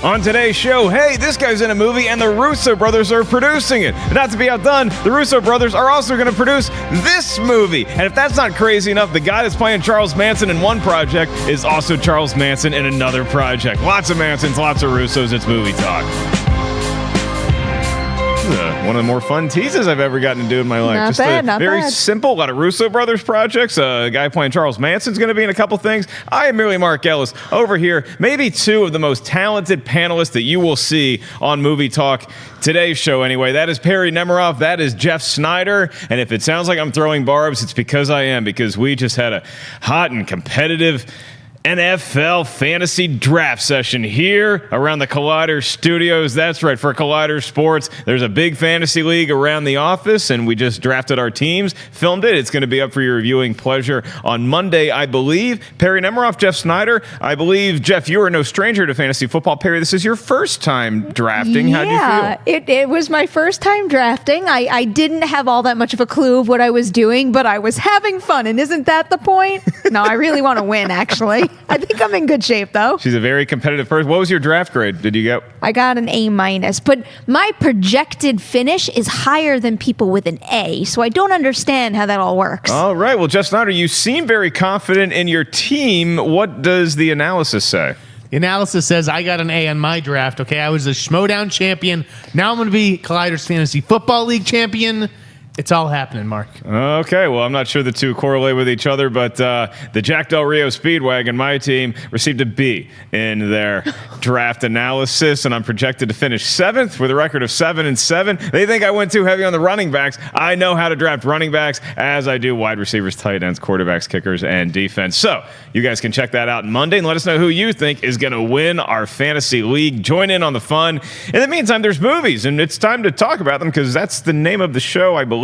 On today's show, hey, this guy's in a movie and the Russo brothers are producing it. And not to be outdone, the Russo brothers are also going to produce this movie. And if that's not crazy enough, the guy that's playing Charles Manson in one project is also Charles Manson in another project. Lots of Mansons, lots of Russos. It's Movie Talk. One of the more fun teases I've ever gotten to do in my life. Not very bad. simple. A lot of Russo brothers projects. A guy playing Charles Manson's going to be in a couple things. I am merely Mark Ellis. Over here, maybe two of the most talented panelists that you will see on Movie Talk. Today's show, anyway. That is Perri Nemiroff. That is Jeff Sneider. And if it sounds like I'm throwing barbs, it's because I am. Because we just had a hot and competitive NFL fantasy draft session here around the Collider Studios. That's right, for Collider Sports. There's a big fantasy league around the office, and we just drafted our teams, filmed it. It's going to be up for your viewing pleasure on Monday, I believe. Perri Nemiroff, Jeff Sneider. I believe, Jeff, you are no stranger to fantasy football. Perri, this is your first time drafting. How do you feel? It was my first time drafting. I didn't have all that much of a clue of what I was doing, but I was having fun, and isn't that the point? No, I really want to win, actually. I think I'm in good shape, though. She's a very competitive person. What was your draft grade? Did you get? I got an A-, but my projected finish is higher than people with an A, so I don't understand how that all works. All right. Well, Jeff Sneider, you seem very confident in your team. What does the analysis say? The analysis says I got an A on my draft. Okay, I was a Schmoedown champion. Now I'm going to be Collider's Fantasy Football League champion. It's all happening, Mark. Okay, well, I'm not sure the two correlate with each other, but the Jack Del Rio Speedwagon, my team, received a B in their draft analysis, and I'm projected to finish 7th with a record of 7-7. They think I went too heavy on the running backs. I know how to draft running backs, as I do wide receivers, tight ends, quarterbacks, kickers, and defense. So you guys can check that out Monday and let us know who you think is going to win our fantasy league. Join in on the fun. In the meantime, there's movies, and it's time to talk about them because that's the name of the show, I believe.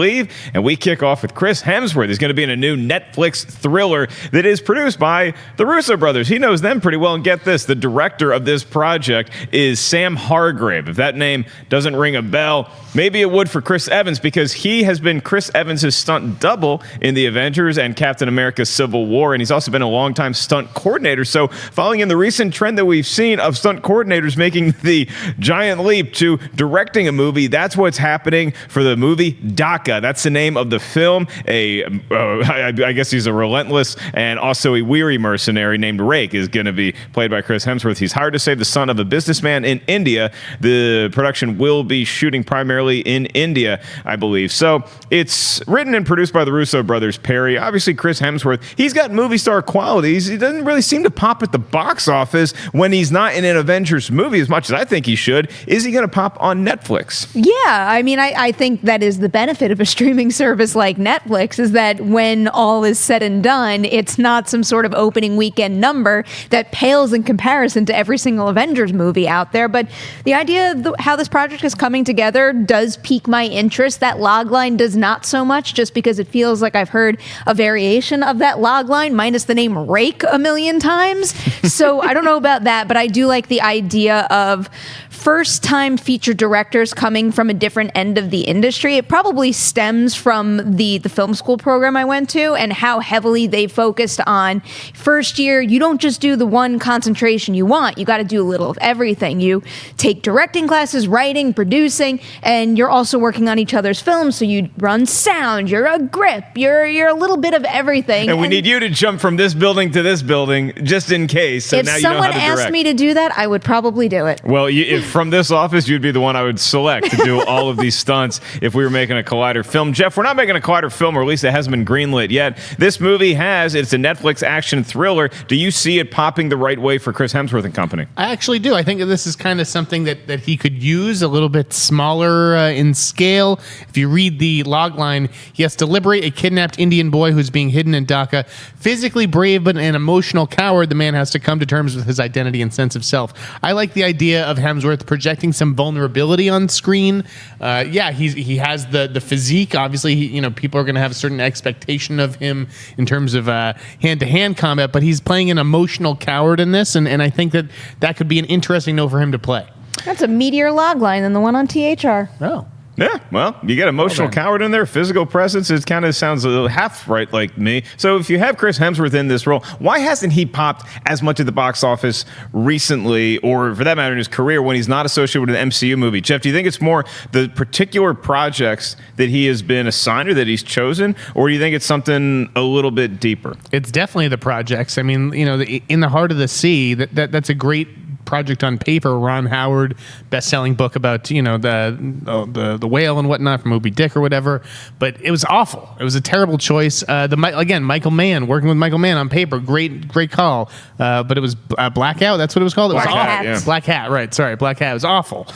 And we kick off with Chris Hemsworth. He's going to be in a new Netflix thriller that is produced by the Russo brothers. He knows them pretty well. And get this, the director of this project is Sam Hargrave. If that name doesn't ring a bell, maybe it would for Chris Evans, because he has been Chris Evans' stunt double in the Avengers and Captain America Civil War. And he's also been a longtime stunt coordinator. So following in the recent trend that we've seen of stunt coordinators making the giant leap to directing a movie, that's what's happening for the movie Dhaka. That's the name of the film. I guess he's a relentless and also a weary mercenary named Rake is going to be played by Chris Hemsworth. He's hired to save the son of a businessman in India. The production will be shooting primarily in India, I believe. So it's written and produced by the Russo brothers, Perri. Obviously, Chris Hemsworth, he's got movie star qualities. He doesn't really seem to pop at the box office when he's not in an Avengers movie as much as I think he should. Is he going to pop on Netflix? Yeah, I mean, I think that is the benefit of a streaming service like Netflix, is that when all is said and done, it's not some sort of opening weekend number that pales in comparison to every single Avengers movie out there. But the idea of how this project is coming together does pique my interest. That logline does not so much, just because it feels like I've heard a variation of that logline minus the name Rake a million times. So I don't know about that, but I do like the idea of first-time feature directors coming from a different end of the industry. It probably stems from the film school program I went to and how heavily they focused on first year. You don't just do the one concentration you want. You got to do a little of everything. You take directing classes, writing, producing, and you're also working on each other's films. So you run sound, you're a grip, you're a little bit of everything. And we need you to jump from this building to this building just in case. So if now you know how someone to direct. asked me to do that, I would probably do it. Well, if from this office, you'd be the one I would select to do all of these stunts if we were making a Collider film. Jeff, we're not making a Collider film, or at least it hasn't been greenlit yet. This movie it's a Netflix action thriller. Do you see it popping the right way for Chris Hemsworth and company? I actually do. I think this is kind of something that he could use, a little bit smaller in scale. If you read the logline, he has to liberate a kidnapped Indian boy who's being hidden in Dhaka. Physically brave but an emotional coward, the man has to come to terms with his identity and sense of self. I like the idea of Hemsworth projecting some vulnerability on screen. He has the physique. Obviously, people are going to have a certain expectation of him in terms of hand-to-hand combat, but he's playing an emotional coward in this, and I think that could be an interesting note for him to play. That's a meatier logline than the one on THR. Oh. Yeah, well, you get emotional coward in there, physical presence. It kind of sounds a little half right like me. So if you have Chris Hemsworth in this role, why hasn't he popped as much at the box office recently, or for that matter in his career, when he's not associated with an MCU movie? Jeff, do you think it's more the particular projects that he has been assigned or that he's chosen, or do you think it's something a little bit deeper? It's definitely the projects. I mean, In the Heart of the Sea, that's a great project on paper. Ron Howard, best-selling book about the whale and whatnot from Moby Dick or whatever, but it was awful. It was a terrible choice. Michael Mann, working with Michael Mann on paper, great call, but it was Blackout. That's what it was called. It was Black awful. Hat. Yeah. Black Hat, right? Sorry, Black Hat. It was awful.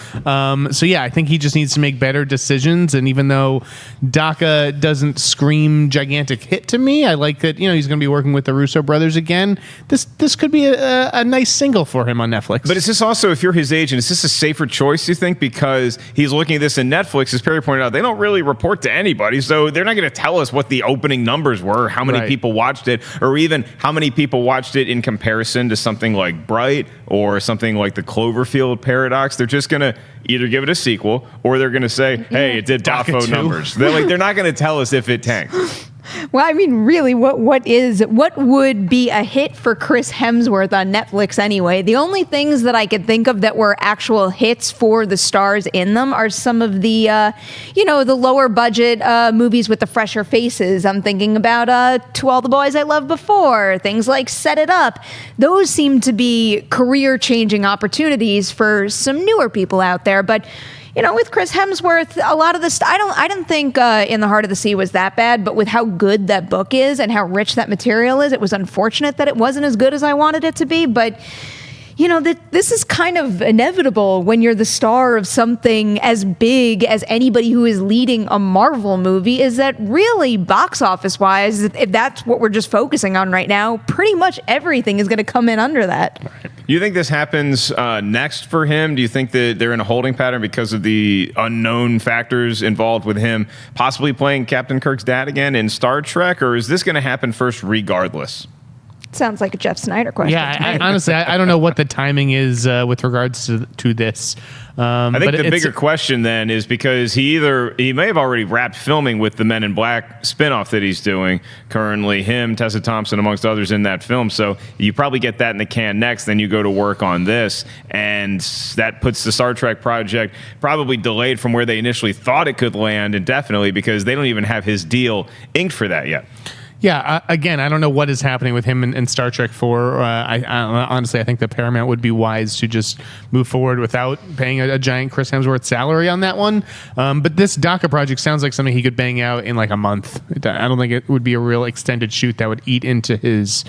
So yeah, I think he just needs to make better decisions. And even though Dhaka doesn't scream gigantic hit to me, I like that. He's going to be working with the Russo brothers again. This could be a nice single for him on Netflix. But is this also, if you're his agent, is this a safer choice, you think? Because he's looking at this in Netflix, as Perri pointed out, they don't really report to anybody, so they're not going to tell us what the opening numbers were, how many people watched it, or even how many people watched it in comparison to something like Bright or something like the Cloverfield Paradox. They're just going to either give it a sequel, or they're going to say, hey, it did Dhaka Dafo 2. numbers. They're not going to tell us if it tanked. Well, I mean, really, what would be a hit for Chris Hemsworth on Netflix anyway? The only things that I could think of that were actual hits for the stars in them are some of the, the lower budget movies with the fresher faces. I'm thinking about To All the Boys I Loved Before, things like Set It Up. Those seem to be career-changing opportunities for some newer people out there, but with Chris Hemsworth, a lot of this, I didn't think In the Heart of the Sea was that bad, but with how good that book is and how rich that material is, it was unfortunate that it wasn't as good as I wanted it to be. But this is kind of inevitable when you're the star of something as big as anybody who is leading a Marvel movie, is that really, box office wise, if that's what we're just focusing on right now, pretty much everything is going to come in under that. Do you think this happens next for him? Do you think that they're in a holding pattern because of the unknown factors involved with him possibly playing Captain Kirk's dad again in Star Trek, or is this going to happen first regardless? Sounds like a Jeff Sneider question. Yeah, honestly, I don't know what the timing is with regards to this. I think the bigger question then is because he may have already wrapped filming with the Men in Black spinoff that he's doing currently, him, Tessa Thompson, amongst others in that film. So you probably get that in the can next, then you go to work on this, and that puts the Star Trek project probably delayed from where they initially thought it could land indefinitely, because they don't even have his deal inked for that yet. Yeah, again, I don't know what is happening with him in Star Trek 4. Honestly, I think that Paramount would be wise to just move forward without paying a giant Chris Hemsworth salary on that one. But this Dhaka project sounds like something he could bang out in like a month. I don't think it would be a real extended shoot that would eat into his,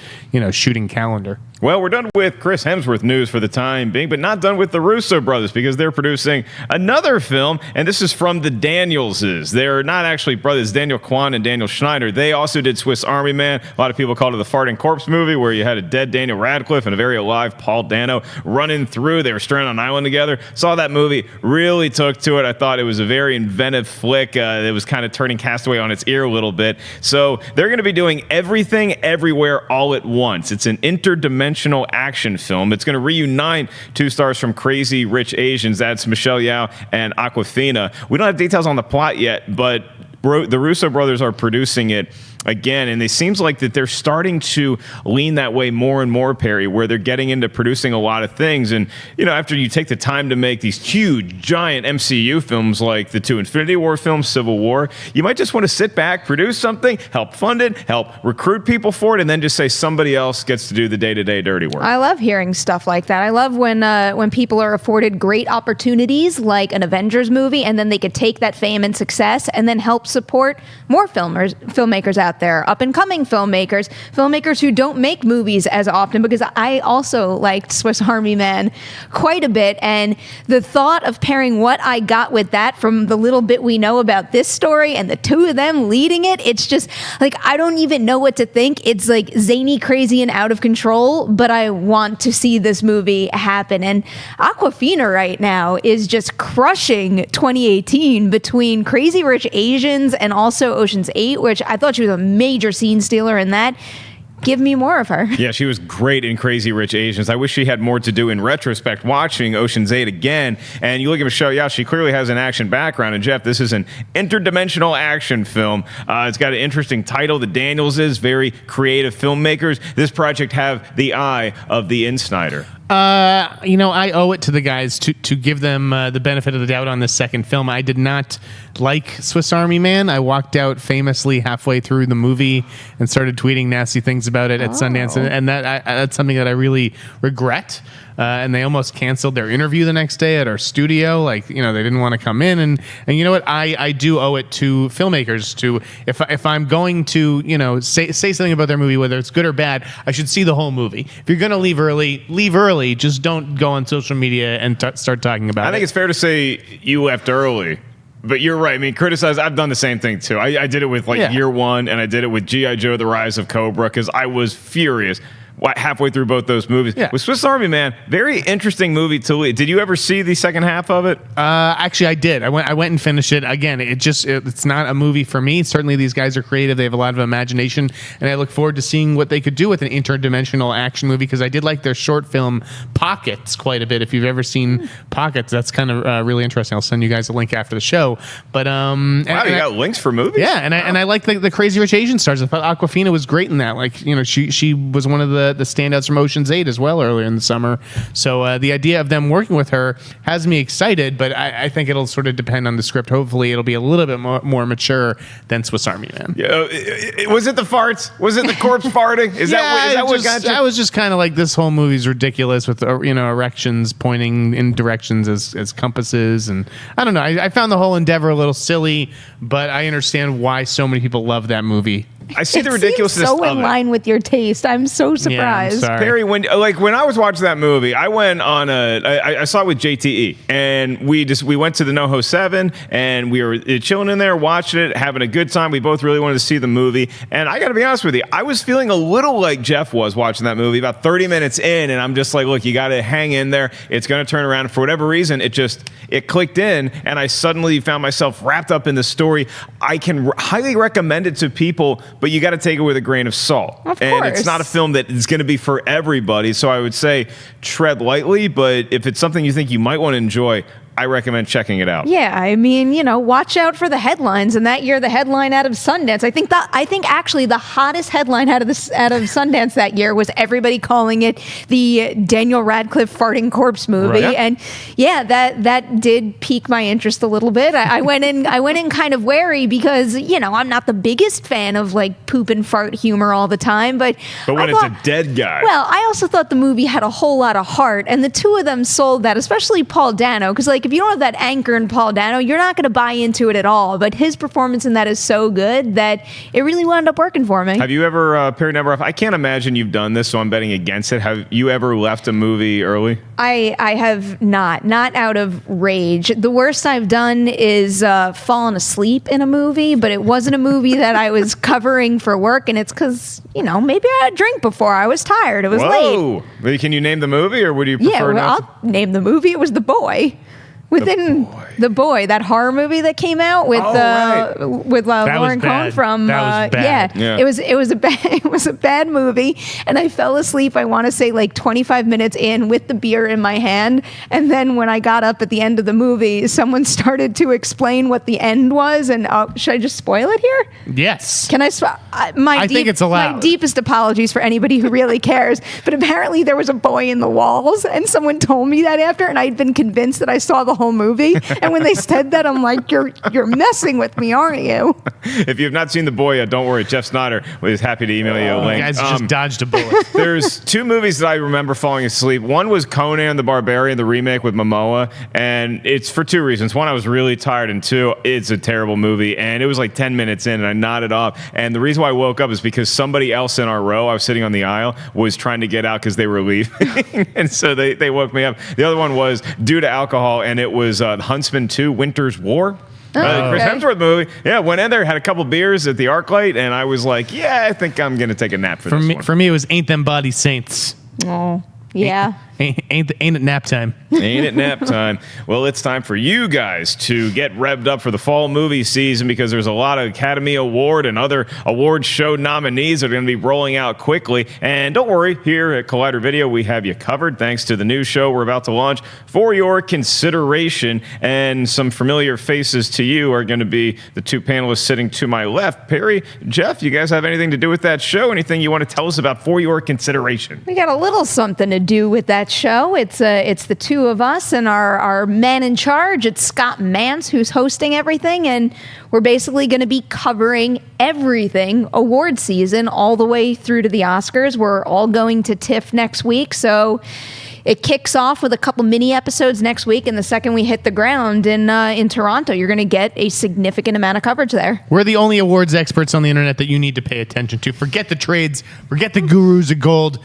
shooting calendar. Well, we're done with Chris Hemsworth news for the time being, but not done with the Russo brothers, because they're producing another film, and this is from the Danielses. They're not actually brothers, Daniel Kwan and Daniel Schneider. They also did Swiss Army Man. A lot of people called it the Farting Corpse movie, where you had a dead Daniel Radcliffe and a very alive Paul Dano running through. They were stranded on an island together. Saw that movie, really took to it. I thought it was a very inventive flick. It was kind of turning Castaway on its ear a little bit. So they're going to be doing Everything Everywhere All at Once. It's an interdimensional action film. It's going to reunite two stars from Crazy Rich Asians. That's Michelle Yeoh and Awkwafina. We don't have details on the plot yet, but the Russo brothers are producing it again, and it seems like that they're starting to lean that way more and more, Perri, where they're getting into producing a lot of things. And after you take the time to make these huge giant MCU films like the two Infinity War films, Civil War, you might just want to sit back, produce something, help fund it, help recruit people for it, and then just say somebody else gets to do the day-to-day dirty work. I love hearing stuff like that. I love when people are afforded great opportunities like an Avengers movie, and then they could take that fame and success and then help support more filmmakers out there, up-and-coming filmmakers who don't make movies as often, because I also liked Swiss Army Man quite a bit, and the thought of pairing what I got with that from the little bit we know about this story and the two of them leading it, it's just like, I don't even know what to think. It's like zany, crazy, and out of control, but I want to see this movie happen. And Awkwafina right now is just crushing 2018 between Crazy Rich Asians and also Ocean's 8, which I thought she was a major scene stealer in that. give me more of her. Yeah, she was great in Crazy Rich Asians. I wish she had more to do in retrospect watching Ocean's 8 again. And you look at Michelle Yeoh, she clearly has an action background. And Jeff, this is an interdimensional action film. It's got an interesting title. The Daniels is very creative filmmakers. This project have the eye of the Sneider. I owe it to the guys to give them the benefit of the doubt on this second film. I did not like Swiss Army Man. I walked out famously halfway through the movie and started tweeting nasty things about it at Sundance, and that's something that I really regret. And they almost canceled their interview the next day at our studio. They didn't want to come in. And you know what? I do owe it to filmmakers to, if I'm going to, say something about their movie, whether it's good or bad, I should see the whole movie. If you're going to leave early, leave early. Just don't go on social media and start talking about it. I think it's fair to say you left early. But you're right. I mean, criticize. I've done the same thing too. I did it with Year One, and I did it with G.I. Joe: The Rise of Cobra, because I was furious halfway through both those movies. Yeah. With Swiss Army Man, very interesting movie to lead. Did you ever see the second half of it? Actually, I did. I went and finished it. Again, it's not a movie for me. Certainly, these guys are creative. They have a lot of imagination, and I look forward to seeing what they could do with an interdimensional action movie, because I did like their short film Pockets quite a bit. If you've ever seen Pockets, that's kind of really interesting. I'll send you guys a link after the show. But wow, you got links for movies? Yeah, and I like the Crazy Rich Asian stars. I thought Awkwafina was great in that. She was one of the standouts from Ocean's 8 as well earlier in the summer. So the idea of them working with her has me excited, but I think it'll sort of depend on the script. Hopefully it'll be a little bit more mature than Swiss Army Man. Yeah, was it the farts? Was it the corpse farting? Is that what got you? I was just kind of like, this whole movie's ridiculous with erections pointing in directions as compasses, and I don't know. I found the whole endeavor a little silly, but I understand why so many people love that movie. I see the ridiculousness so of in line with your taste. I'm so surprised. Yeah, Perri, when I was watching that movie, I went on I saw it with JTE, and we went to the NoHo 7, and we were chilling in there, watching it, having a good time. We both really wanted to see the movie, and I got to be honest with you, I was feeling a little like Jeff was watching that movie about 30 minutes in, and I'm just like, look, you got to hang in there. It's going to turn around. For whatever reason, it clicked in, and I suddenly found myself wrapped up in the story. I can highly recommend it to people, but you got to take it with a grain of salt. Of and course. It's not a film that is going to be for everybody. So I would say tread lightly, but if it's something you think you might want to enjoy, I recommend checking it out. Yeah, I mean, watch out for the headlines. And that year, the headline out of Sundance, I think actually the hottest headline out of Sundance that year was everybody calling it the Daniel Radcliffe farting corpse movie. Right. And yeah, that did pique my interest a little bit. I went in kind of wary because I'm not the biggest fan of poop and fart humor all the time, but when it's a dead guy. Well, I also thought the movie had a whole lot of heart, and the two of them sold that, especially Paul Dano, because if you don't have that anchor in Paul Dano, you're not going to buy into it at all. But his performance in that is so good that it really wound up working for me. Have you ever, Perri Nemiroff, I can't imagine you've done this, so I'm betting against it. Have you ever left a movie early? I have not out of rage. The worst I've done is fallen asleep in a movie, but it wasn't a movie that I was covering for work, and it's because, maybe I had a drink before. I was tired. It was late. Whoa. Can you name the movie, or would you prefer not? I'll name the movie. It was The Boy. The Boy, that horror movie that came out with Lauren Cohn from that was bad. Yeah. It was a bad movie, and I fell asleep. I want to say 25 minutes in with the beer in my hand, and then when I got up at the end of the movie, someone started to explain what the end was. And should I just spoil it here? Yes. Can I? I think it's allowed. My deepest apologies for anybody who really cares, but apparently there was a boy in the walls, and someone told me that after, and I'd been convinced that I saw the whole movie. And when they said that, I'm like, you're messing with me, aren't you? If you have not seen The Boy yet, don't worry. Jeff Sneider was happy to email you a link. You guys just dodged a bullet. There's two movies that I remember falling asleep. One was Conan the Barbarian, the remake with Momoa, and it's for two reasons. One, I was really tired, and two, it's a terrible movie, and it was 10 minutes in, and I nodded off. And the reason why I woke up is because somebody else in our row, I was sitting on the aisle, was trying to get out because they were leaving. And so they woke me up. The other one was due to alcohol, and it was Huntsman 2, Winter's War. Chris Hemsworth movie. Yeah, went in there, had a couple beers at the ArcLight, and I was like, I think I'm going to take a nap for this one. For me, it was Ain't Them Body Saints. Oh, yeah. Ain't it nap time? Ain't it nap time? Well, it's time for you guys to get revved up for the fall movie season because there's a lot of Academy Award and other award show nominees that are going to be rolling out quickly. And don't worry, here at Collider Video, we have you covered thanks to the new show we're about to launch for your consideration. And some familiar faces to you are going to be the two panelists sitting to my left. Perri, Jeff, you guys have anything to do with that show? Anything you want to tell us about for your consideration? We got a little something to do with that show. It's the two of us and our man in charge. It's Scott Mance who's hosting everything, and we're basically going to be covering everything award season all the way through to the Oscars. We're all going to TIFF next week, so it kicks off with a couple mini episodes next week, and the second we hit the ground in Toronto, you're going to get a significant amount of coverage there. We're the only awards experts on the internet that you need to pay attention to. Forget the trades, forget the gurus of gold.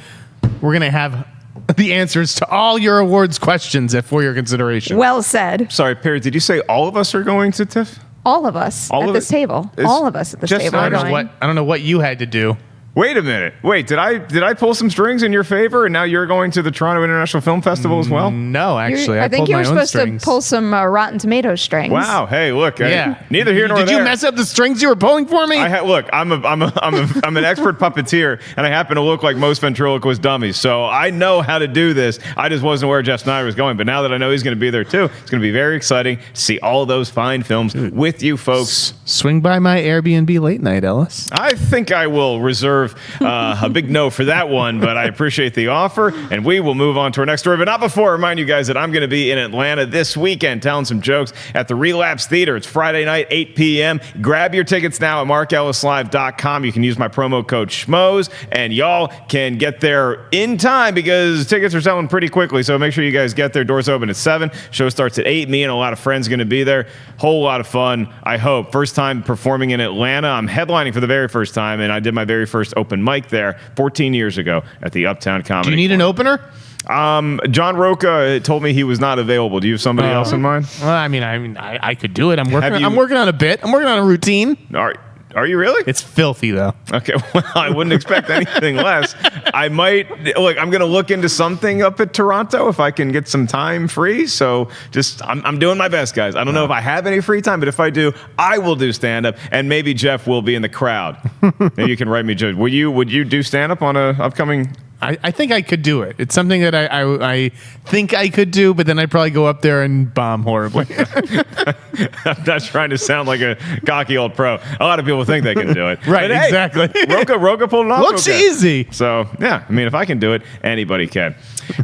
We're going to have the answers to all your awards questions for your consideration. Well said. Sorry, Perri, did you say all of us are going to TIFF? All of us at this table. All of us at this table are going. I don't know what you had to do. Wait a minute. Wait, did I pull some strings in your favor and now you're going to the Toronto International Film Festival as well? No, actually. I think you were supposed strings. to pull some Rotten Tomatoes strings. Wow. Hey, look. Yeah. Neither here nor there. Did you mess up the strings you were pulling for me? Look, I'm an expert puppeteer, and I happen to look like most ventriloquist dummies, so I know how to do this. I just wasn't where Jeff Sneider was going, but now that I know he's going to be there too, it's going to be very exciting to see all of those fine films with you folks. Swing by my Airbnb late night, Ellis. I think I will reserve a big no for that one, but I appreciate the offer, and we will move on to our next story. But not before I remind you guys that I'm going to be in Atlanta this weekend telling some jokes at the Relapse Theater. It's Friday night, 8 p.m. Grab your tickets now at markellislive.com. You can use my promo code Schmoes, and y'all can get there in time because tickets are selling pretty quickly, so make sure you guys get there. Doors open at 7. Show starts at 8. Me and a lot of friends going to be there. Whole lot of fun, I hope. First time performing in Atlanta. I'm headlining for the very first time, and I did my very first open mic there 14 years ago at the Uptown Comedy. Do you need an opener? John Roca told me he was not available. Do you have somebody else in mind? Well, I could do it. I'm working on a bit. I'm working on a routine. Are you really? It's filthy though. Okay, well, I wouldn't expect anything less. I might I'm going to look into something up at Toronto if I can get some time free. So I'm doing my best, guys. I don't know if I have any free time, but if I do, I will do stand up, and maybe Jeff will be in the crowd. Maybe you can write me, Judge. Would you do stand up on a upcoming? I think I could do it. It's something that I think I could do, but then I'd probably go up there and bomb horribly. I'm not trying to sound like a cocky old pro. A lot of people think they can do it. Right, But, hey, exactly. Roca pulled it off. Looks easy. So, yeah, I mean, if I can do it, anybody can.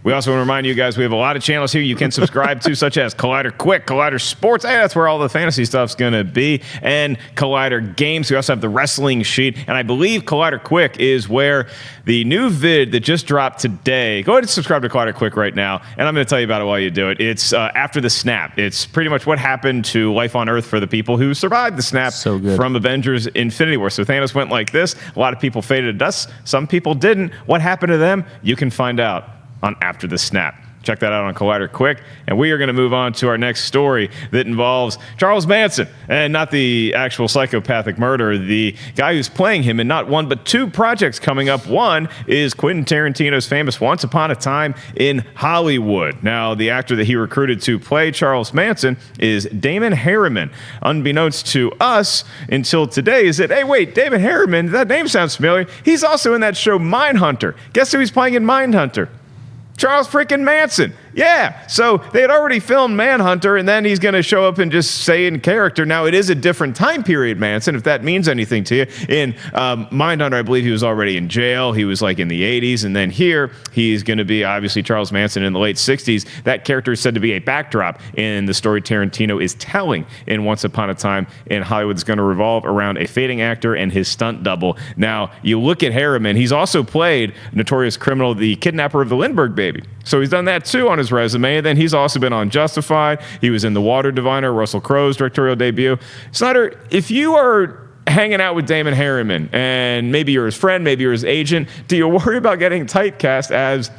We also want to remind you guys we have a lot of channels here you can subscribe to, such as Collider Quick, Collider Sports. Hey, that's where all the fantasy stuff's going to be. And Collider Games. We also have the Wrestling Sheet. And I believe Collider Quick is where the new vid that just dropped today. Go ahead and subscribe to Collider Quick right now. And I'm going to tell you about it while you do it. It's After the Snap. It's pretty much what happened to life on Earth for the people who survived the snap from Avengers Infinity War. So Thanos went like this. A lot of people faded to dust. Some people didn't. What happened to them? You can find out on After the Snap. Check that out on Collider Quick. And we are going to move on to our next story that involves Charles Manson, and not the actual psychopathic murderer, the guy who's playing him in not one but two projects coming up. One is Quentin Tarantino's famous Once Upon a Time in Hollywood. Now, the actor that he recruited to play Charles Manson is Damon Harriman. Unbeknownst to us until today is that, hey, wait, Damon Harriman, that name sounds familiar. He's also in that show Mindhunter. Guess who he's playing in Mindhunter? Charles freaking Manson. Yeah, so they had already filmed Manhunter, and then he's going to show up and just say in character. Now, it is a different time period, Manson, if that means anything to you. In Mindhunter, I believe he was already in jail. He was like in the 80s, and then here he's going to be obviously Charles Manson in the late 60s. That character is said to be a backdrop in the story Tarantino is telling in Once Upon a Time in Hollywood. It's going to revolve around a fading actor and his stunt double. Now, you look at Harriman. He's also played notorious criminal, the kidnapper of the Lindbergh baby. So he's done that too on his resume. And then he's also been on Justified. He was in The Water Diviner, Russell Crowe's directorial debut. Sneider, if you are hanging out with Damon Harriman and maybe you're his friend, maybe you're his agent, do you worry about getting typecast as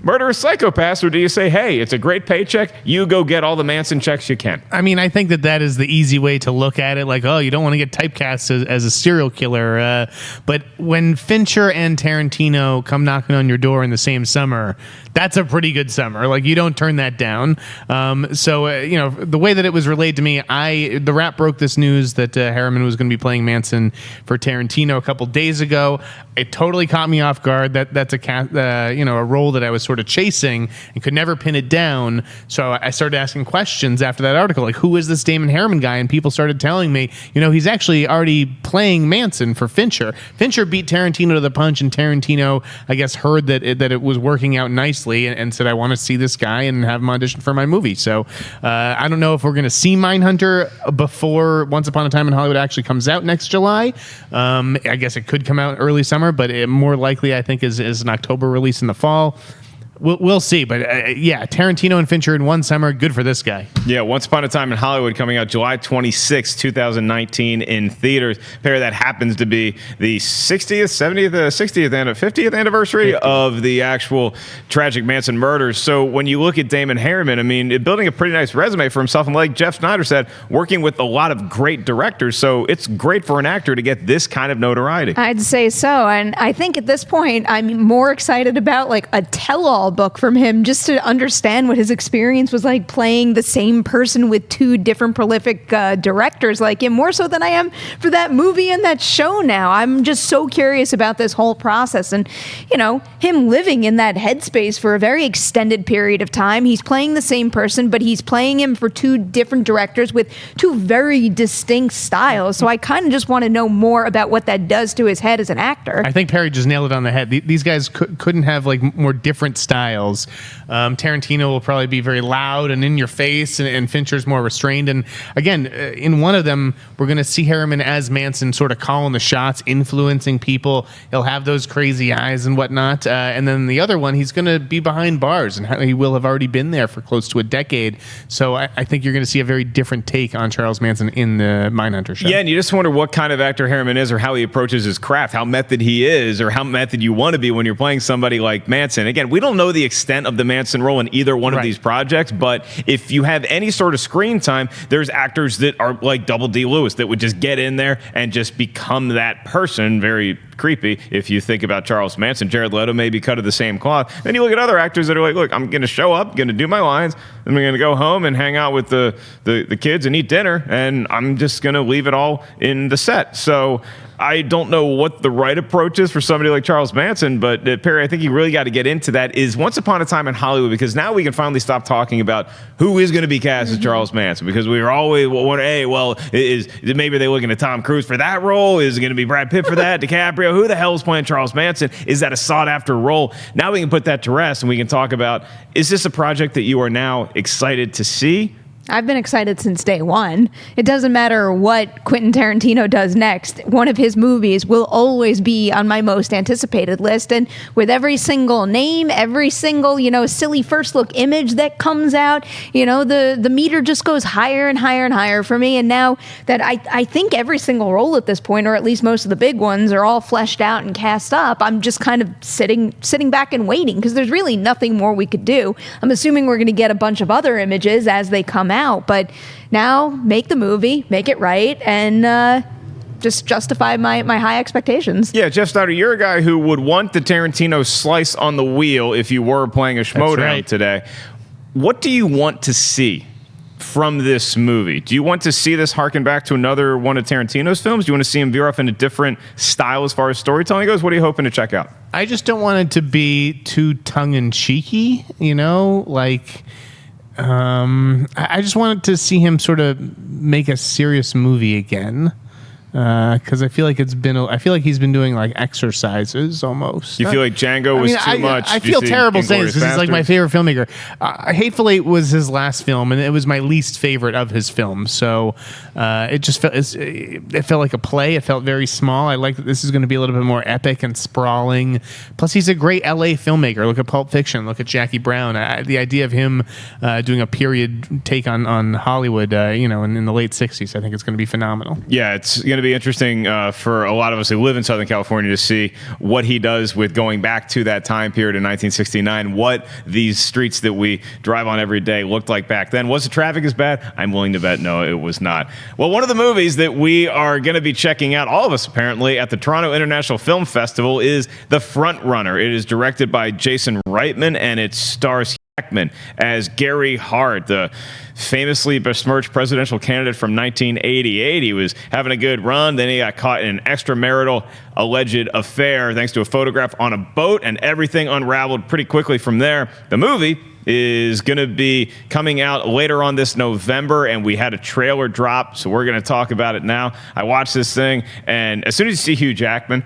murderous psychopaths, or do you say, hey, it's a great paycheck, you go get all the Manson checks you can? I mean, I think that is the easy way to look at it. Like, oh, you don't want to get typecast as a serial killer. But when Fincher and Tarantino come knocking on your door in the same summer, that's a pretty good summer. Like, you don't turn that down. The way that it was relayed to me, the Wrap broke this news that Harriman was going to be playing Manson for Tarantino a couple days ago. It totally caught me off guard. That's a role that I was sort of chasing and could never pin it down. So I started asking questions after that article, like, who is this Damon Harriman guy? And people started telling me, he's actually already playing Manson for Fincher. Fincher beat Tarantino to the punch, and Tarantino, I guess, heard that it was working out nicely and said, I want to see this guy and have him audition for my movie. So I don't know if we're going to see Mindhunter before Once Upon a Time in Hollywood actually comes out next July. I guess it could come out early summer, but it more likely, I think, is an October release in the fall. We'll see, but Tarantino and Fincher in one summer, good for this guy. Yeah, Once Upon a Time in Hollywood coming out July 26, 2019 in theaters. Perri, that happens to be the 60th, 70th, 60th, and 50th anniversary of the actual tragic Manson murders. So when you look at Damon Harriman, I mean, building a pretty nice resume for himself, and like Jeff Sneider said, working with a lot of great directors. So it's great for an actor to get this kind of notoriety. I'd say so, and I think at this point, I'm more excited about like a tell-all book from him, just to understand what his experience was like playing the same person with two different prolific directors like him, more so than I am for that movie and that show now. I'm just so curious about this whole process, and him living in that headspace for a very extended period of time. He's playing the same person, but he's playing him for two different directors with two very distinct styles. So I kind of just want to know more about what that does to his head as an actor. I think Perri just nailed it on the head. These guys couldn't have like more different styles. Tarantino will probably be very loud and in your face, and Fincher's more restrained. And again, in one of them, we're going to see Harriman as Manson, sort of calling the shots, influencing people. He'll have those crazy eyes and whatnot. And then the other one, he's going to be behind bars, and he will have already been there for close to a decade. So I think you're going to see a very different take on Charles Manson in the Mindhunter show. Yeah, and you just wonder what kind of actor Harriman is, or how he approaches his craft, how method he is, or how method you want to be when you're playing somebody like Manson. Again, we don't know the extent of the Manson role in either one of these projects, but if you have any sort of screen time, there's actors that are like Double D Lewis that would just get in there and just become that person. Very creepy if you think about Charles Manson. Jared Leto may be cut of the same cloth. Then you look at other actors that are like, look, I'm going to show up, going to do my lines, then I'm going to go home and hang out with the kids and eat dinner, and I'm just going to leave it all in the set. So I don't know what the right approach is for somebody like Charles Manson, but Perri, I think you really got to get into that is Once Upon a Time in Hollywood, because now we can finally stop talking about who is going to be cast as Charles Manson, because we were always wondering, is maybe they looking at Tom Cruise for that role? Is it going to be Brad Pitt for that? DiCaprio? Who the hell is playing Charles Manson? Is that a sought-after role? Now we can put that to rest, and we can talk about, is this a project that you are now excited to see? I've been excited since day one. It doesn't matter what Quentin Tarantino does next. One of his movies will always be on my most anticipated list. And with every single name, every single, silly first look image that comes out, the meter just goes higher and higher and higher for me. And now that I think every single role at this point, or at least most of the big ones, are all fleshed out and cast up, I'm just kind of sitting back and waiting, because there's really nothing more we could do. I'm assuming we're going to get a bunch of other images as they come out. But now make the movie, make it right, and just justify my high expectations. Yeah, Jeff Sneider, you're a guy who would want the Tarantino slice on the wheel if you were playing a Schmoedown today. What do you want to see from this movie? Do you want to see this harken back to another one of Tarantino's films? Do you want to see him veer off in a different style as far as storytelling goes? What are you hoping to check out? I just don't want it to be too tongue-in-cheeky, I just wanted to see him sort of make a serious movie again. Because I feel like he's been doing like exercises almost. You feel like Django was too much? I feel terrible saying this because he's like my favorite filmmaker. Hateful Eight was his last film, and it was my least favorite of his films. So it felt like a play. It felt very small. I like that this is going to be a little bit more epic and sprawling. Plus, he's a great LA filmmaker. Look at Pulp Fiction. Look at Jackie Brown. The idea of him doing a period take on Hollywood, in the late '60s, I think it's going to be phenomenal. Yeah, it's going to to be interesting for a lot of us who live in Southern California to see what he does with going back to that time period in 1969, what these streets that we drive on every day looked like back then. Was the traffic as bad? I'm willing to bet no, it was not. Well, one of the movies that we are going to be checking out, all of us apparently, at the Toronto International Film Festival is The Front Runner. It is directed by Jason Reitman, and it stars Jackman as Gary Hart, the famously besmirched presidential candidate from 1988. He was having a good run, then he got caught in an extramarital alleged affair thanks to a photograph on a boat, and everything unraveled pretty quickly from there. The movie is going to be coming out later on this November, and we had a trailer drop, so we're going to talk about it now. I watched this thing, and as soon as you see Hugh Jackman,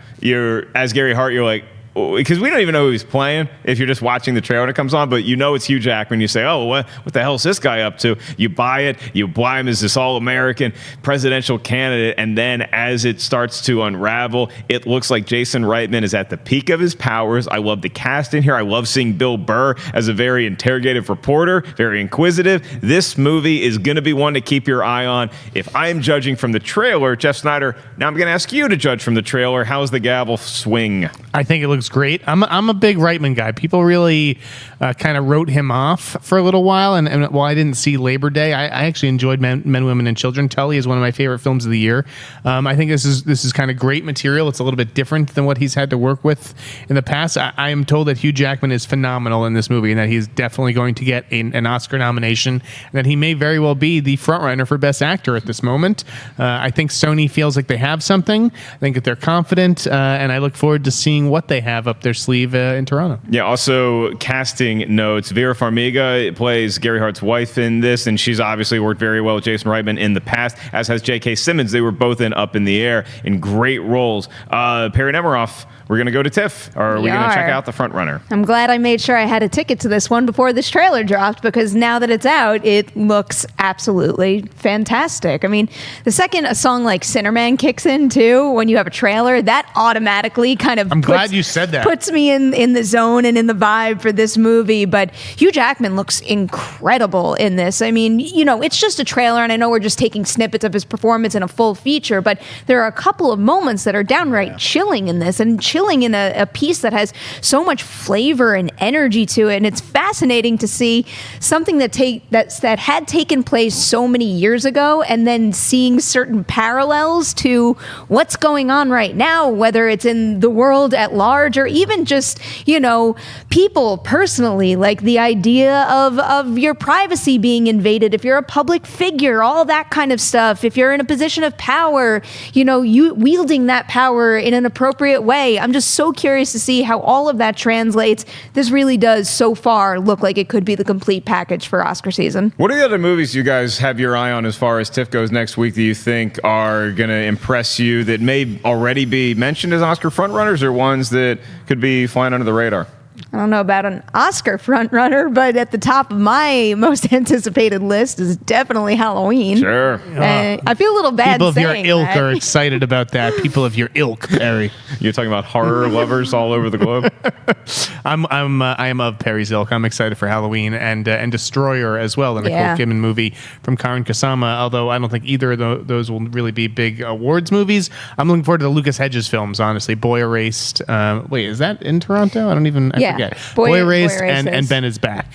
as Gary Hart, you're like, because we don't even know who he's playing if you're just watching the trailer when it comes on, but you know it's Hugh Jackman. You say, oh, what the hell is this guy up to? You buy it, you buy him as this all-American presidential candidate, and then as it starts to unravel, it looks like Jason Reitman is at the peak of his powers. I love the cast in here. I love seeing Bill Burr as a very interrogative reporter, very inquisitive. This movie is going to be one to keep your eye on. If I am judging from the trailer, Jeff Sneider, now I'm going to ask you to judge from the trailer. How's the gavel swing? I think it looks great. I'm a big Reitman guy. People really kind of wrote him off for a little while, and while I didn't see Labor Day, I actually enjoyed Men, Women, and Children. Tully is one of my favorite films of the year. I think this is kind of great material. It's a little bit different than what he's had to work with in the past. I am told that Hugh Jackman is phenomenal in this movie, and that he's definitely going to get an Oscar nomination, and that he may very well be the frontrunner for Best Actor at this moment. I think Sony feels like they have something. I think that they're confident, and I look forward to seeing what they have up their sleeve in Toronto. Yeah, also casting notes. Vera Farmiga plays Gary Hart's wife in this, and she's obviously worked very well with Jason Reitman in the past, as has J.K. Simmons. They were both in Up in the Air in great roles. Perri Nemiroff, we're going to go to TIFF, or are we going to check out The Front Runner? I'm glad I made sure I had a ticket to this one before this trailer dropped, because now that it's out, it looks absolutely fantastic. I mean, the second a song like Sinnerman kicks in, too, when you have a trailer, that automatically kind of glad you said that. Puts me in the zone and in the vibe for this movie. But Hugh Jackman looks incredible in this. I mean, it's just a trailer, and I know we're just taking snippets of his performance in a full feature, but there are a couple of moments that are downright chilling in this, and chilling in a piece that has so much flavor and energy to it. And it's fascinating to see something that had taken place so many years ago, and then seeing certain parallels to what's going on right now, whether it's in the world at large or even just, people personally, like the idea of your privacy being invaded if you're a public figure, all that kind of stuff. If you're in a position of power, you wielding that power in an appropriate way. I'm just so curious to see how all of that translates. This really does so far look like it could be the complete package for Oscar season. What are the other movies you guys have your eye on as far as TIFF goes next week that you think are going to impress you, that may already be mentioned as Oscar frontrunners, or ones that could be flying under the radar? I don't know about an Oscar frontrunner, but at the top of my most anticipated list is definitely Halloween. Sure. I feel a little bad People of your saying ilk that. are excited about that. People of your ilk, Perri. You're talking about horror lovers all over the globe? I am of Perry's ilk. I'm excited for Halloween and Destroyer as well, the Nicole Kidman movie from Karin Kusama, although I don't think either of those will really be big awards movies. I'm looking forward to the Lucas Hedges films, honestly. Boy Erased. Wait, is that in Toronto? I forget. Boy Erased and Ben is Back.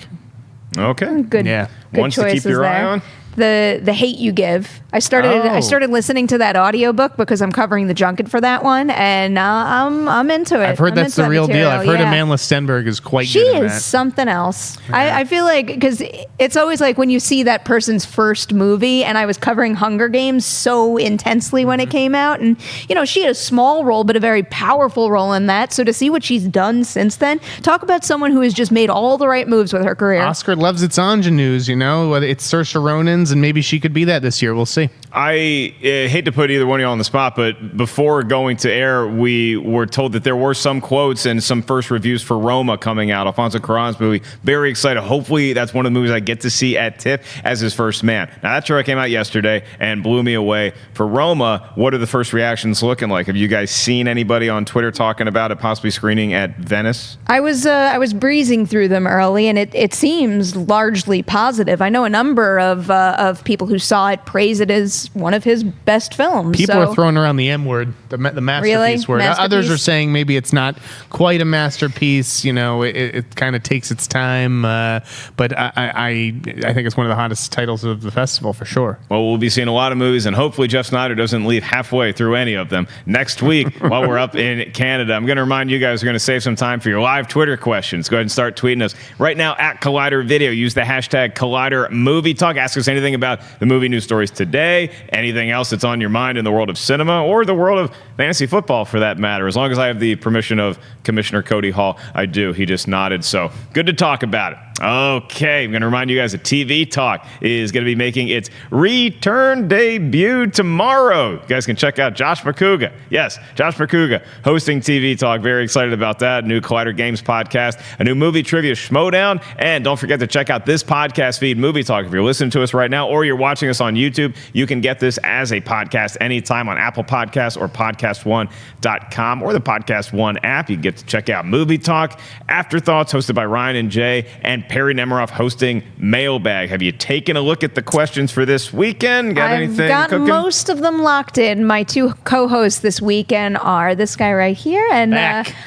Okay. Good. Yeah. Good Ones to keep your eye on? The Hate You Give. I started listening to that audiobook because I'm covering the junket for that one, and I'm into it. I've heard that's the real deal. I've heard Amandla Stenberg is quite good at that. She is something else. Yeah. I feel like, because it's always like when you see that person's first movie, and I was covering Hunger Games so intensely when it came out, and she had a small role but a very powerful role in that. So to see what she's done since then, talk about someone who has just made all the right moves with her career. Oscar loves its ingenues, whether it's Saoirse Ronan's, and maybe she could be that this year. We'll see. I hate to put either one of you on the spot, but before going to air, we were told that there were some quotes and some first reviews for Roma coming out. Alfonso Cuarón's movie. Very excited. Hopefully that's one of the movies I get to see at TIFF as his first man. Now that trailer came out yesterday and blew me away. For Roma, what are the first reactions looking like? Have you guys seen anybody on Twitter talking about it possibly screening at Venice? I was breezing through them early, and it seems largely positive. I know a number of of people who saw it praise it as one of his best films. People are throwing around the M word, the masterpiece word. Masterpiece? Others are saying maybe it's not quite a masterpiece. It kind of takes its time. But I think it's one of the hottest titles of the festival for sure. Well, we'll be seeing a lot of movies, and hopefully Jeff Sneider doesn't leave halfway through any of them next week while we're up in Canada. I'm going to remind you guys we're going to save some time for your live Twitter questions. Go ahead and start tweeting us right now at Collider Video. Use the hashtag Collider Movie Talk. Ask us anything about the movie news stories today, anything else that's on your mind in the world of cinema or the world of fantasy football for that matter. As long as I have the permission of Commissioner Cody Hall, I do. He just nodded. So good to talk about it. Okay, I'm going to remind you guys that TV Talk is going to be making its return debut tomorrow. You guys can check out Josh McCouga. Yes, Josh McCouga hosting TV Talk. Very excited about that. New Collider Games podcast, a new movie trivia Schmoedown, and don't forget to check out this podcast feed, Movie Talk. If you're listening to us right now or you're watching us on YouTube, you can get this as a podcast anytime on Apple Podcasts or PodcastOne.com or the Podcast One app. You get to check out Movie Talk, Afterthoughts, hosted by Ryan and Jay, and Perri Nemiroff hosting Mailbag. Have you taken a look at the questions for this weekend? Got anything I've got cooking? most of them locked in. My two co-hosts this weekend are this guy right here, and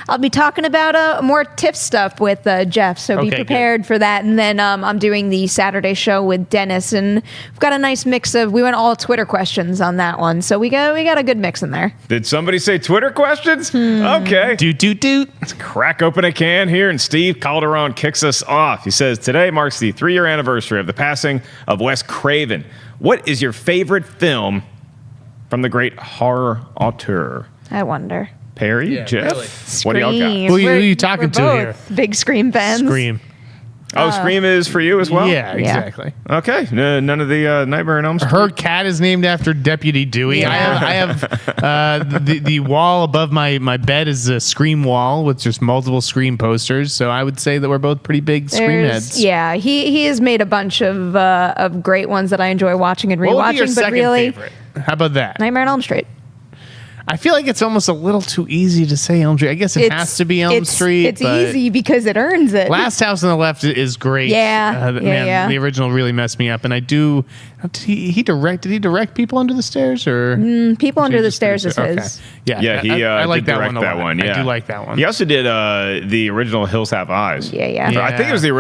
I'll be talking about more TIFF stuff with Jeff, so be prepared for that. And then I'm doing the Saturday show with Dennis, and we've got a nice mix of, we went all Twitter questions on that one, so we got a good mix in there. Did somebody say Twitter questions? Okay. Doot. Let's crack open a can here, and Steve Calderon kicks us off. He says, today marks the 3-year anniversary of the passing of Wes Craven. What is your favorite film from the great horror auteur? I wonder. Perri? Yeah, Jeff? really. What do y'all got? Who are you talking to we're here? both big Scream fans. Scream. Oh, Scream is for you as well? Yeah, exactly. Okay. None of the Nightmare on Elm Street? Her cat is named after Deputy Dewey. Yeah. I have the wall above my bed is a Scream wall with just multiple Scream posters. So I would say that we're both pretty big Scream heads. Yeah, he has made a bunch of great ones that I enjoy watching and rewatching. What would be your but second really, favorite? How about that? Nightmare on Elm Street. I feel like it's almost a little too easy to say Elm Street. I guess it has to be Elm Street. It's but easy because it earns it. Last House on the Left is great. Yeah, yeah. The original really messed me up, and I do. Did he direct People Under the Stairs or People Under the Stairs is his. Yeah, Yeah, he I like did that direct one. that one. Yeah. I do like that one. He also did the original Hills Have Eyes. Yeah. I think it was the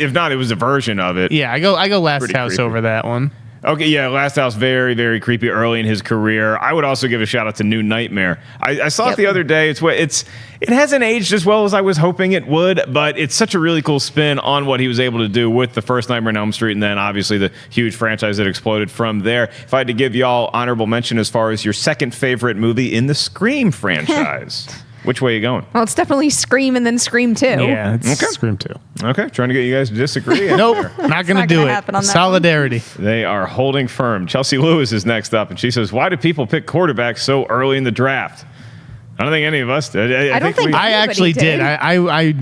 if not, it was a version of it. Yeah, I go Last Pretty House creepy. over that one. Okay, yeah, Last House, very, very creepy early in his career. I would also give a shout out to New Nightmare. I saw it the other day. It hasn't aged as well as I was hoping it would, but it's such a really cool spin on what he was able to do with the first Nightmare on Elm Street, and then obviously the huge franchise that exploded from there. If I had to give y'all honorable mention as far as your second favorite movie in the Scream franchise, which way are you going? Well, it's definitely Scream and then Scream 2. Yeah, it's Okay. Scream 2. Okay, trying to get you guys to disagree. Nope, not going to not do gonna it. happen on that Solidarity. They are holding firm. Chelsea Lewis is next up, and she says, why do people pick quarterbacks so early in the draft? I don't think any of us did. I don't think I actually did. I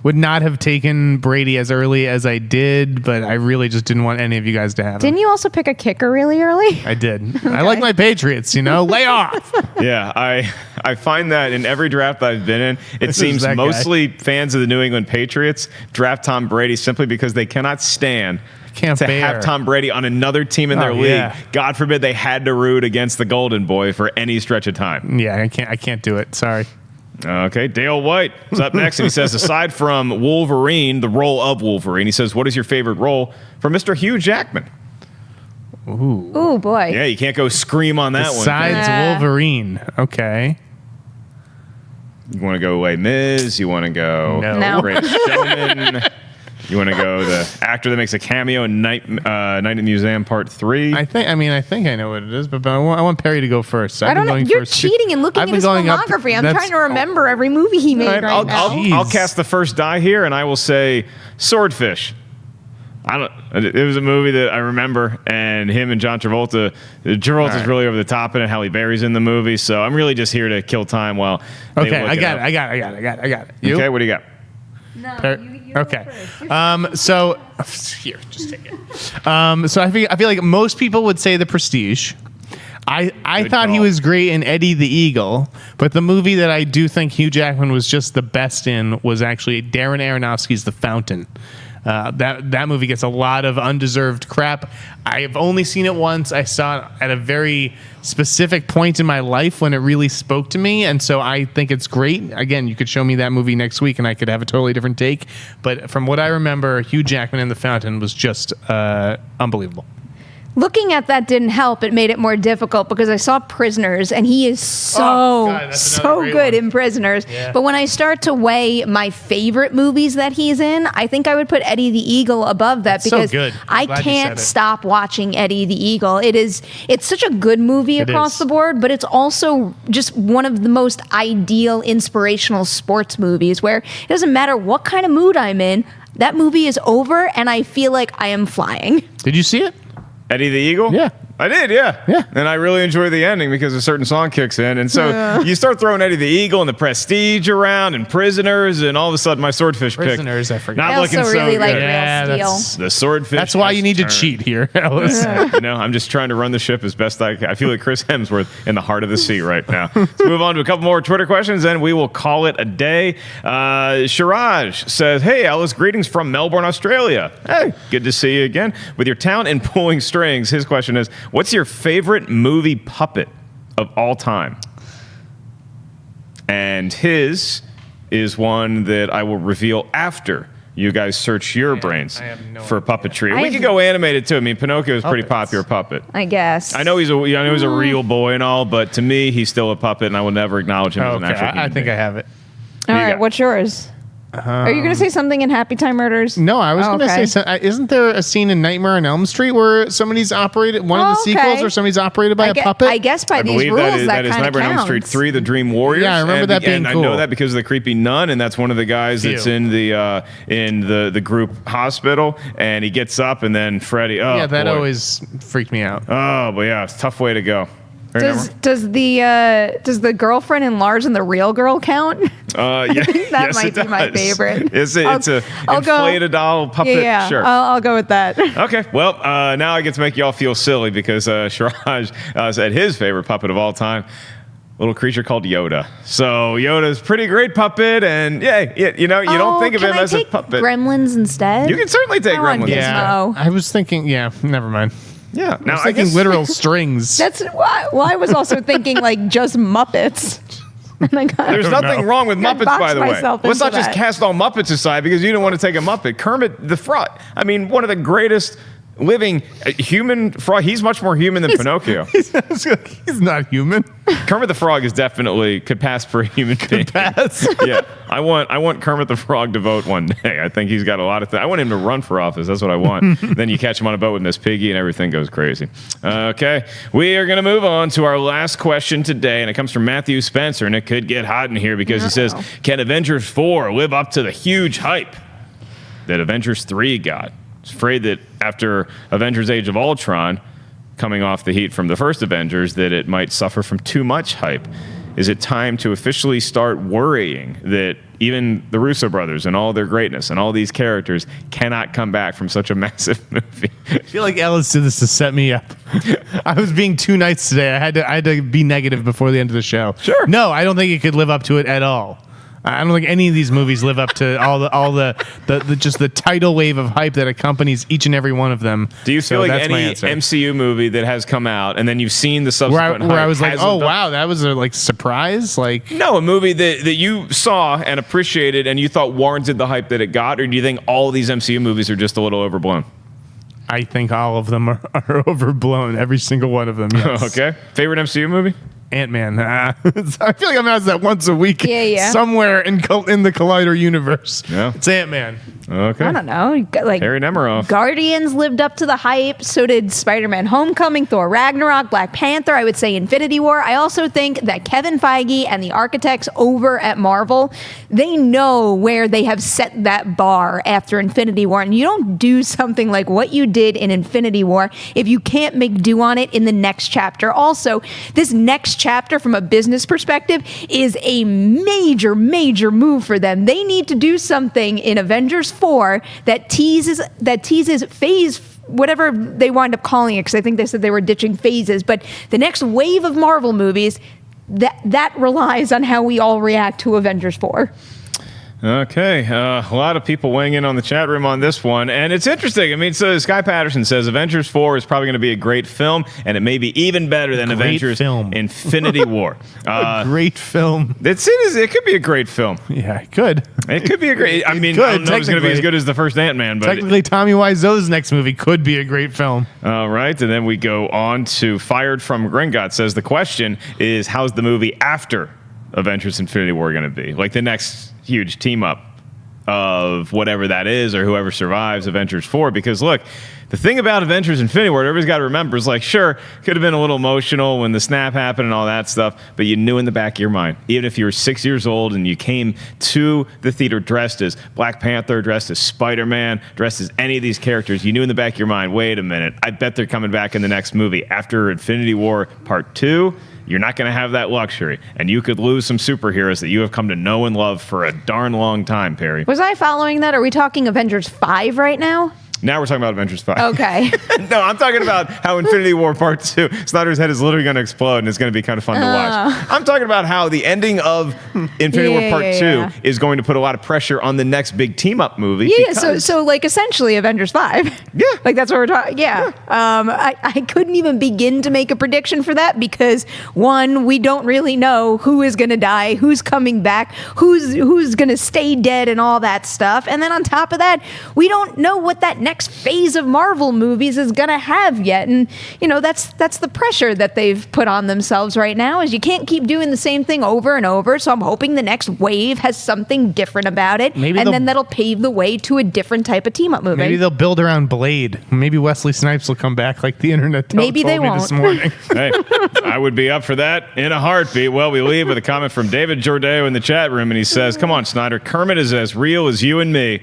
would not have taken Brady as early as I did, but I really just didn't want any of you guys to have him. Didn't you also pick a kicker really early? I did. I like my Patriots, lay off. Yeah, I find that in every draft I've been in, it This is seems that guy. mostly fans of the New England Patriots draft Tom Brady simply because they cannot stand Can't to bear. have Tom Brady on another team in their Oh, league. yeah. God forbid they had to root against the Golden Boy for any stretch of time. Yeah, I can't do it. Sorry. Okay, Dale White is up next, and he says, aside from Wolverine, the role of Wolverine, he says, what is your favorite role from Mr. Hugh Jackman? Ooh, boy. Yeah, you can't go Scream on that Besides Nah. Wolverine. Okay. one. You want to go Les Mis? You want to go No. Greatest Showman? You want to go the actor that makes a cameo in Night at the Museum Part 3? I think I know what it is, but I want Perry to go first. I don't know. You're first. cheating and looking I've at been his going up- filmography. I'm that's- trying to remember every movie he made All right, right now. I'll Jeez. cast the first die here, and I will say Swordfish. It was a movie that I remember, and him and John Travolta. Travolta's right. really over the top in it. Halle Berry's in the movie, so I'm really just here to kill time while. they Okay, look I got up. it. I got it. You? Okay, what do you got? Okay. So here, just take it. So I feel like most people would say The Prestige. I Good thought he call. was great in Eddie the Eagle, but the movie that I do think Hugh Jackman was just the best in was actually Darren Aronofsky's The Fountain. That movie gets a lot of undeserved crap. I have only seen it once. I saw it at a very specific point in my life when it really spoke to me, and so I think it's great. Again, you could show me that movie next week and I could have a totally different take, but from what I remember, Hugh Jackman in The Fountain was just unbelievable. Looking at that didn't help. It made it more difficult because I saw Prisoners, and he is so good in Prisoners. Yeah. But when I start to weigh my favorite movies that he's in, I think I would put Eddie the Eagle above that because so good. I can't stop watching Eddie the Eagle. It's such a good movie across the board, but it's also just one of the most ideal inspirational sports movies where it doesn't matter what kind of mood I'm in, that movie is over and I feel like I am flying. Did you see it? Eddie the Eagle? Yeah. I did, yeah. Yeah. And I really enjoy the ending because a certain song kicks in. And so you start throwing Eddie the Eagle and the Prestige around and Prisoners, and all of a sudden my Swordfish Prisoners, pick. I forgot. Not I looking also so really good. like Yeah, Real Steel. The Swordfish. That's why has you need to turned. cheat here, Ellis. I'm just trying to run the ship as best I can. I feel like Chris Hemsworth in the heart of the sea right now. Let's move on to a couple more Twitter questions, and we will call it a day. Shiraj says, "Hey, Ellis, greetings from Melbourne, Australia. Hey, good to see you again. With your talent in pulling strings, his question is, what's your favorite movie puppet of all time?" And his is one that I will reveal after you guys search your brains for puppetry. We could go animated too. I mean, Pinocchio is a pretty popular puppet. I guess. I know he's a real boy and all, but to me, he's still a puppet, and I will never acknowledge him as an actual human I think being. I have it. All you right, got? what's yours? Are you going to say something in Happy Time Murders? No, I was going to okay. say, isn't there a scene in Nightmare on Elm Street where somebody's operated, one of the sequels where somebody's operated by a puppet? I guess by I these believe rules, that is kind of Nightmare on Elm Street 3, The Dream Warriors. Yeah, I remember that being and cool. I know that because of the creepy nun, and that's one of the guys that's in the group hospital, and he gets up, and then Freddy. Oh, Yeah, that boy. always freaked me out. Oh, but yeah, it's a tough way to go. Does the girlfriend in Lars and the Real Girl count? Yeah, That yes, might it be my favorite. favorite. It's a I'll go- inflated doll puppet. Yeah, Sure. I'll go with that. Okay, well, now I get to make y'all feel silly because Shiraj said his favorite puppet of all time, little creature called Yoda. So Yoda's pretty great puppet, and you don't think of him as a puppet. Gremlins instead? You can certainly take I want Gremlins. Gizmo. I was thinking, never mind. Yeah. I was thinking literal strings. That's why. Well, I was also thinking like just Muppets. And I got, There's nothing wrong with I Muppets, boxed by the way. myself Let's not into just that. cast all Muppets aside because you didn't want to take a Muppet. Kermit the Frog. I mean, one of the greatest living human frog. He's much more human than Pinocchio. He's not human. Kermit the Frog is definitely could pass for a human being. Pass. Yeah, I want Kermit the Frog to vote one day. I think he's got a lot of things. I want him to run for office. That's what I want. Then you catch him on a boat with Miss Piggy and everything goes crazy. Okay, we are going to move on to our last question today, and it comes from Matthew Spencer, and it could get hot in here because he says, "Can Avengers 4 live up to the huge hype that Avengers 3 got?" He's afraid that after Avengers Age of Ultron, coming off the heat from the first Avengers, that it might suffer from too much hype. Is it time to officially start worrying that even the Russo brothers and all their greatness and all these characters cannot come back from such a massive movie? I feel like Ellis did this to set me up. I was being too nice today. I had to be negative before the end of the show. Sure. No, I don't think it could live up to it at all. I don't think any of these movies live up to all the just the tidal wave of hype that accompanies each and every one of them. Do you feel like that's my any answer. MCU movie that has come out and then you've seen the subsequent where I hype was like, has oh lived up- wow, that was a surprise? Like, No, a movie that you saw and appreciated and you thought warranted the hype that it got, or do you think all of these MCU movies are just a little overblown? I think all of them are overblown. Every single one of them. Yes. Okay. Favorite MCU movie? Ant-Man. I feel like I'm asked that once a week. Yeah. Somewhere in the Collider universe. Yeah. It's Ant-Man. Okay. I don't know. You got, like Harry Nemiroff. Guardians lived up to the hype. So did Spider-Man: Homecoming, Thor: Ragnarok, Black Panther. I would say Infinity War. I also think that Kevin Feige and the architects over at Marvel, they know where they have set that bar after Infinity War. And you don't do something like what you did in Infinity War if you can't make do on it in the next chapter. Also, this next chapter from a business perspective is a major move for them. They need to do something in Avengers 4 that teases phase whatever they wind up calling it, because I think they said they were ditching phases, but the next wave of Marvel movies that relies on how we all react to Avengers 4. Okay, a lot of people weighing in on the chat room on this one, and it's interesting. I mean, so Sky Patterson says Avengers 4 is probably going to be a great film, and it may be even better than Avengers Infinity War. A great film. It could be a great film. Yeah, it could. It could be a great. I mean, I don't know if it's going to be as good as the first Ant-Man, but technically, Tommy Wiseau's next movie could be a great film. All right, and then we go on to Fired from Gringotts says the question is, how's the movie after Avengers Infinity War going to be? Like the next huge team up of whatever that is or whoever survives Avengers 4. Because look, the thing about Avengers Infinity War, everybody's got to remember is like, sure, could have been a little emotional when the snap happened and all that stuff, but you knew in the back of your mind, even if you were 6 years old and you came to the theater dressed as Black Panther, dressed as Spider-Man, dressed as any of these characters, you knew in the back of your mind, wait a minute, I bet they're coming back in the next movie. After Infinity War Part 2, you're not going to have that luxury, and you could lose some superheroes that you have come to know and love for a darn long time, Perri. Was I following that? Are we talking Avengers 5 right now? Now we're talking about Avengers 5. Okay. No, I'm talking about how Infinity War Part 2, Sneider's head is literally going to explode, and it's going to be kind of fun to watch. I'm talking about how the ending of Infinity War Part 2 is going to put a lot of pressure on the next big team-up movie. Yeah, so like essentially Avengers 5. Yeah. Like that's what we're talking. Yeah. I couldn't even begin to make a prediction for that because, one, we don't really know who is going to die, who's coming back, who's going to stay dead and all that stuff. And then on top of that, we don't know what that next phase of Marvel movies is going to have yet. And, you know, that's the pressure that they've put on themselves right now is you can't keep doing the same thing over and over. So I'm hoping the next wave has something different about it. And then that'll pave the way to a different type of team-up movie. Maybe they'll build around Blade. Maybe Wesley Snipes will come back like the internet told me this morning. Hey, I would be up for that in a heartbeat. Well, we leave with a comment from David Jordeo in the chat room, and he says, come on, Sneider, Kermit is as real as you and me.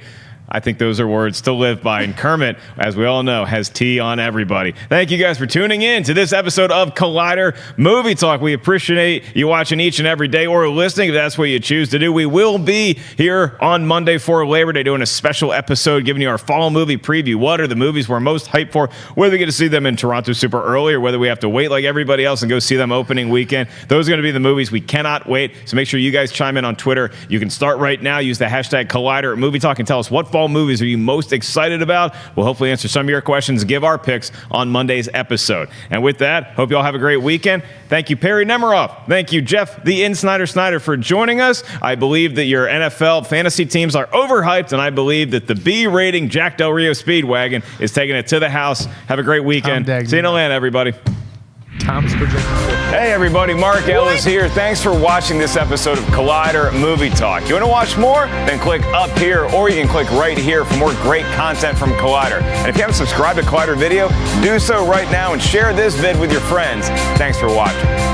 I think those are words to live by. And Kermit, as we all know, has tea on everybody. Thank you guys for tuning in to this episode of Collider Movie Talk. We appreciate you watching each and every day or listening if that's what you choose to do. We will be here on Monday for Labor Day doing a special episode giving you our fall movie preview. What are the movies we're most hyped for? Whether we get to see them in Toronto super early or whether we have to wait like everybody else and go see them opening weekend. Those are going to be the movies we cannot wait. So make sure you guys chime in on Twitter. You can start right now. Use the hashtag Collider Movie Talk and tell us what fall movies are you most excited about. We'll hopefully answer some of your questions and give our picks on Monday's episode. And with that, hope you all have a great weekend. Thank you, Perri Nemiroff. Thank you, Jeff, the Insnider Sneider, for joining us. I believe that your NFL fantasy teams are overhyped, and I believe that the B rating Jack Del Rio Speedwagon is taking it to the house. Have a great weekend. See you in Atlanta, everybody. Tom's projecting. Hey everybody, Mark Ellis here. Thanks for watching this episode of Collider Movie Talk. You want to watch more? Then click up here, or you can click right here for more great content from Collider. And if you haven't subscribed to Collider Video, do so right now and share this vid with your friends. Thanks for watching.